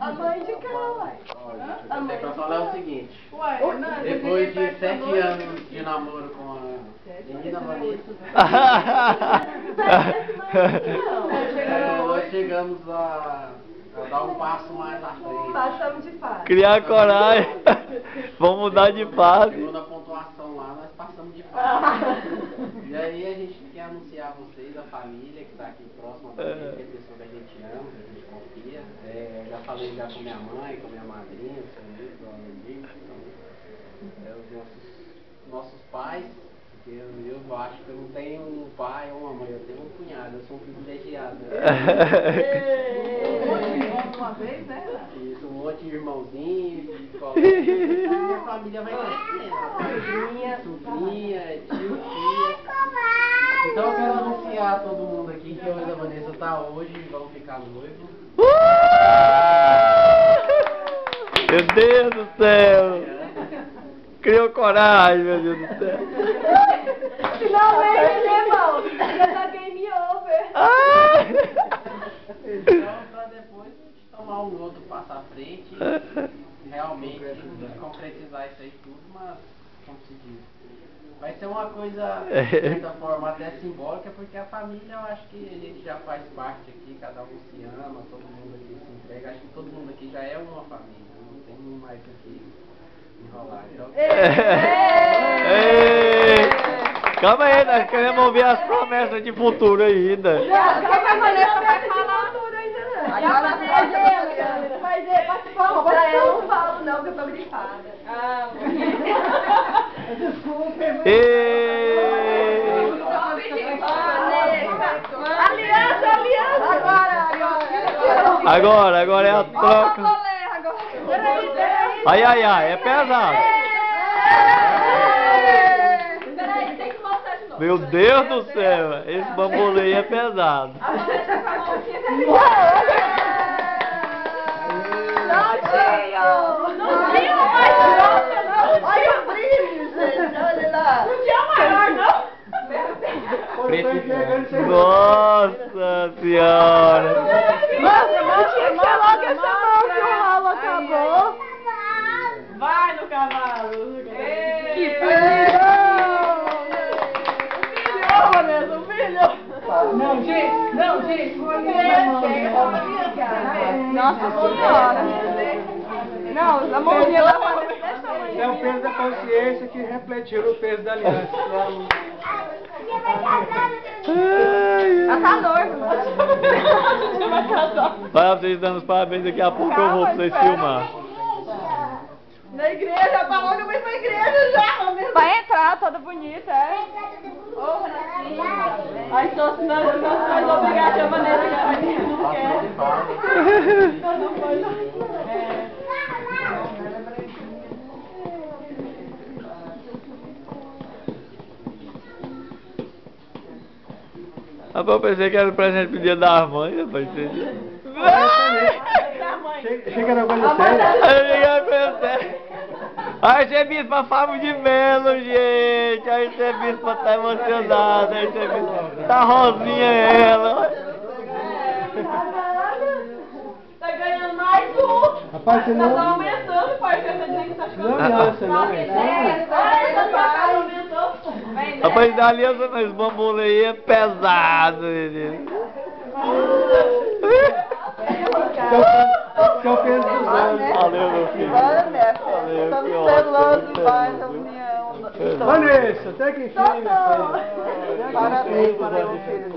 A mãe de cá, uai. A mãe pra falar o seguinte. Uai, depois de 7 anos de namoro com a menina Vanessa, nós chegamos a dar um passo mais à frente. Passamos de fase. Criar coragem. Vamos mudar de fase. Segunda pontuação lá, nós passamos de fase. E aí a gente quer anunciar a vocês, a família que está aqui próxima da gente, que é a pessoa que a gente ama, que a gente confia. Já falei já com minha mãe, com minha madrinha, os amigos, os nossos pais. Porque eu acho que eu não tenho um pai ou uma mãe, eu tenho um cunhado, eu sou um privilegiado. Uma vez, né? Isso, um monte de irmãozinho, de colega. E a família vai crescendo. Sobrinha, tio, tia. Então eu quero anunciar a todo mundo aqui que eu e a Vanessa tá hoje e vamos ficar noivos. Meu Deus do céu! Criou coragem, meu Deus do céu! Finalmente, né, irmão? Já tá game over. Então, pra depois a gente tomar um outro passo à frente e realmente concretizar isso aí tudo, mas, como se diz, vai ser uma coisa, de certa forma, até simbólica, porque a família, eu acho que a gente já faz parte aqui, cada um se ama, todo mundo aqui se entrega, acho que todo mundo aqui já é uma família, não tem mais o que enrolar. Então... Calma aí, nós queremos ouvir as promessas de futuro ainda. Não, calma aí, Vanessa vai falar tudo ainda não. Agora mas participar pra ela não falo não, que eu tô gripada. Desculpa. Aliança. Agora é a troca. Ai, é pesado. Meu Deus do céu, esse bambolê é pesado. Olha o brilho, gente, olha lá. Não tinha maior, não? Nossa senhora. Nossa, mas tinha que ser logo essa mão que o ralo acabou. Vai no cavalo. Que filho! Vanessa, o filho! Não, gente. Nossa senhora! Não, a mãozinha da Vanessa dessa tamanho. É o peso da consciência que refletiu no peso da aliança. Ela tá noiva. Vai vocês dando os parabéns, daqui a pouco eu vou pra vocês filmar. Na igreja, falou que eu vou pra igreja já. Vai entrar toda bonita, é? Ai, só se nós obrigar a maneira que ela não quer. Não pode. Rapaz, eu pensei que era o presente pro dia das mães, rapaz. Chega na coisa séria. Ai, você bispa Fábio de Melo, gente. Ai, você bispa tá emocionada. Ai, você bispa tá rosinha ela. Tá ganhando mais um. Rapaz, você não... Tá aumentando, parceiro. Tá dizendo que tá ficando... Não aliança, não. Rapaz, da aliança nós bambolê aí é pesado, menino. Que é o peso dos anos. Valeu, meu filho. Bora, minha filha. Valeu, Estamos que celulando ótimo, mais a que união. Vanessa, até que enfim. Parabéns, meu filho.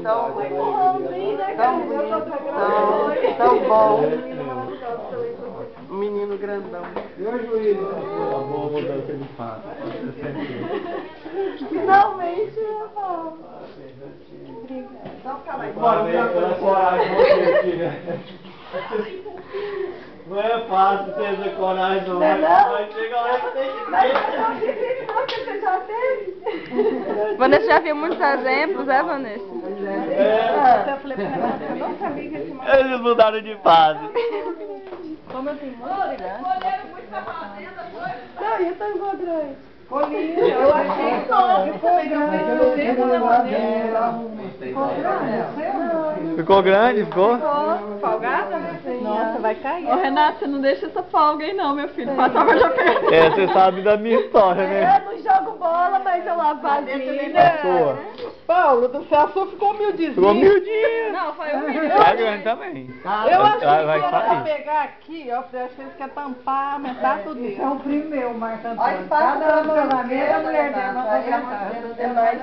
Tão bom. Menino grandão. Meu juiz. Boa mudança de fato. Finalmente, irmão. Então, calma aí. Bora, não é fácil ter essa coragem, não. Vai chegar lá que tem que ter. Vanessa já viu muitos exemplos, é, Vanessa? Eles mudaram de fase. Como eu tenho muito grande. Escolheram muito pra fazenda, foi? Não, eu tô encontrando. Eu achei que foi grande. Eu não sei como é 3 horas. Ficou grande, ficou? Folgada, né? Nossa, vai cair. Ô, Renato, você não deixa essa folga aí não, meu filho. Passa a já perdeu. É, você sabe da minha história, né? Eu não jogo bola, mas eu lavo vasilha. A sua. Paulo do céu, a sua ficou humildezinha. Ficou miudinha. Não, foi humilde. Tá grande também. Eu acho que vai era sair. pegar aqui, ó, porque acho que eles querem tampar, aumentar tudo isso. É um primo meu, Marco Olha, Antônio. Cada ano casamento, a mulher dela vai Aí é mais